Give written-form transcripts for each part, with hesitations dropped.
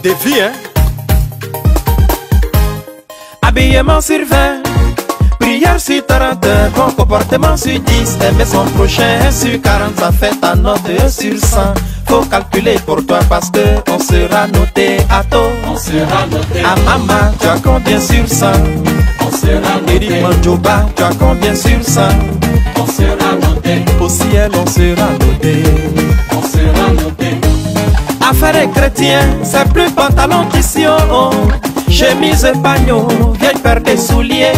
Des vies, hein. Habillement sur 20, prière sur 30, bon comportement sur 10, aimer son prochain sur 40, ça fait ta note sur 100. Faut calculer pour toi parce que on sera noté à tôt. On sera noté. À maman, tu as combien sur 100? On sera noté. Eric Mandjoba, tu as combien sur 100? On sera noté. Au ciel, on sera noté. On sera noté. Affaires et chrétiens, c'est plus pantalon qu'ici, oh. Chemise pagnon, vieille paire de souliers.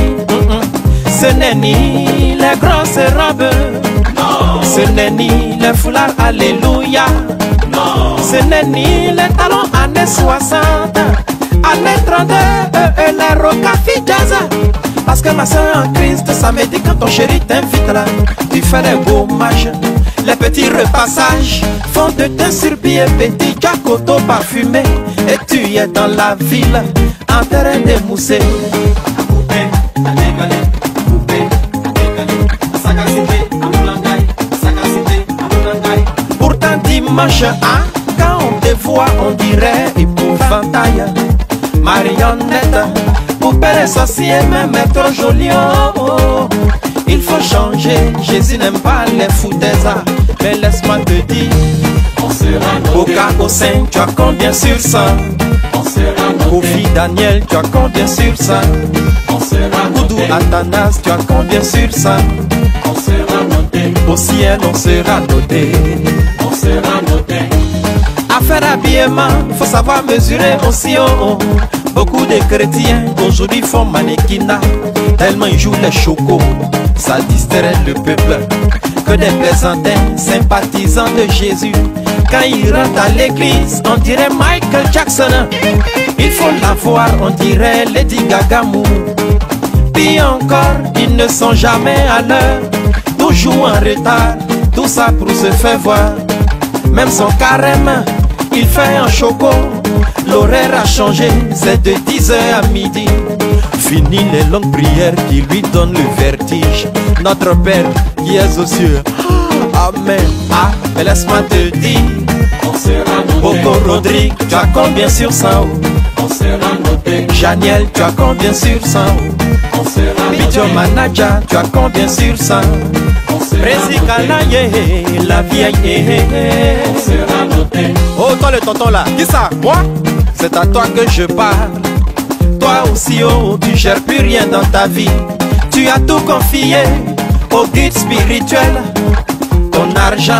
Ce n'est ni les grosses robes, Non. ce n'est ni les foulards, alléluia. Non. Ce n'est ni les talons années 60, années 32 et les rocafi jazz. Parce que ma soeur en Christ, ça me dit quand ton chéri t'invite là, tu fais des beaux matchs. Les petits repassages font de teint sur pied, petit jacoto parfumé. Et tu es dans la ville, en terrain de mousser. Pourtant dimanche, hein, quand on te voit, on dirait épouvantail. Marionnette, poupée sorcier, même est trop jolie. Oh. Il faut changer, Jésus n'aime pas les foutaises. Mais laisse-moi te dire, On sera noté. Boca au sein, tu as combien sur 100? On sera noté. Kofi Daniel, tu as combien sur 100? On sera Koudou noté. Atanas, tu as combien sur 100? On sera noté. Au ciel, on sera noté. On sera noté. Affaire habillement, faut savoir mesurer aussi. Oh. Beaucoup de chrétiens aujourd'hui font mannequinat, tellement ils jouent les chocos, ça distrait le peuple. Que des plaisantins, sympathisants de Jésus, quand ils rentrent à l'église, on dirait Michael Jackson. Il faut la voir, on dirait Lady Gaga Mou. Puis encore, ils ne sont jamais à l'heure, toujours en retard, tout ça pour se faire voir. Même son carême, il fait un choco. L'horaire a changé, c'est de 10h à midi. Fini les longues prières qui lui donnent le vertige. Notre Père qui est aux cieux, Amen. Ah, mais laisse-moi te dire, On sera noté. Boko Rodrigue, tu as combien sur 100? On sera noté. Janiel, tu as combien sur 100? On sera Video noté. Manager, tu as combien sur 100? On sera Président noté. la vieille. On sera noté. Oh, toi le tonton là, qui ça? Moi? C'est à toi que je parle. Toi aussi, oh, tu gères plus rien dans ta vie. Tu as tout confié au guide spirituel. Ton argent,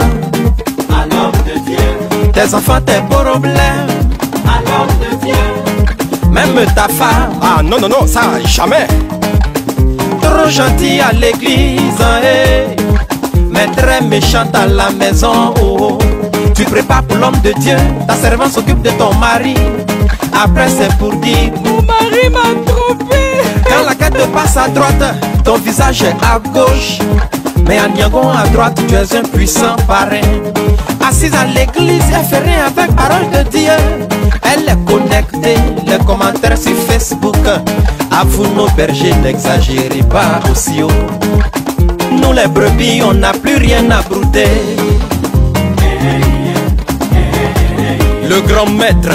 À l'homme de Dieu. tes enfants, tes problèmes, À l'homme de Dieu. même ta femme. Ah non, non, non, ça, jamais. Trop gentil à l'église, hein, eh. Mais très méchante à la maison. Oh. Tu prépares pour l'homme de Dieu, ta servante s'occupe de ton mari. Après c'est pour dire, mon mari m'a trompé. Quand la quête passe à droite, ton visage est à gauche. Mais en Yangon à droite, tu es un puissant parrain. Assise à l'église, elle fait rien avec parole de Dieu. Elle est connectée, les commentaires sur Facebook. À vous nos bergers, n'exagérez pas aussi haut. Nous les brebis, on n'a plus rien à brouter. Le grand maître.